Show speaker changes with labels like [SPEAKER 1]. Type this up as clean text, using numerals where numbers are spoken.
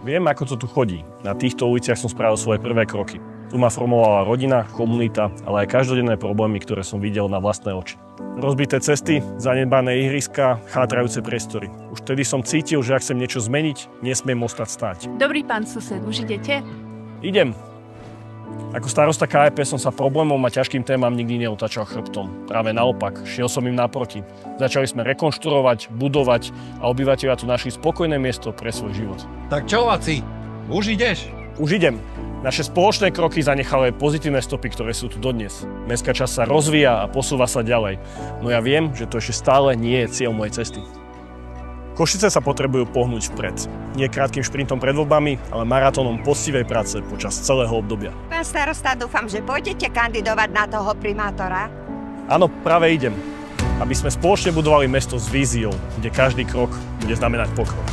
[SPEAKER 1] Viem, ako to tu chodí. Na týchto uliciach som spravil svoje prvé kroky. Tu ma formovala rodina, komunita, ale aj každodenné problémy, ktoré som videl na vlastné oči. Rozbité cesty, zanedbané ihriska, chátrajúce priestory. Už vtedy som cítil, že ak chcem niečo zmeniť, nesmiem ostať stáť.
[SPEAKER 2] Dobrý pán sused, už idete?
[SPEAKER 1] Idem. Ako starosta KEP som sa problémom a ťažkým témam nikdy neotáčal chrbtom. Práve naopak, šiel som im naproti. Začali sme rekonštruovať, budovať a obyvateľia tu našli spokojné miesto pre svoj život.
[SPEAKER 3] Tak čo, Laci? Už ideš?
[SPEAKER 1] Už idem. Naše spoločné kroky zanechali pozitívne stopy, ktoré sú tu dodnes. Mestská časť sa rozvíja a posúva sa ďalej. No ja viem, že to ešte stále nie je cieľ mojej cesty. Košice sa potrebujú pohnúť vpred. Nie krátkym šprintom pred voľbami, ale maratónom poctivej práce počas celého obdobia.
[SPEAKER 4] Pán starosta, dúfam, že pôjdete kandidovať na toho primátora.
[SPEAKER 1] Áno, práve idem. Aby sme spoločne budovali mesto s víziou, kde každý krok bude znamenať pokrok.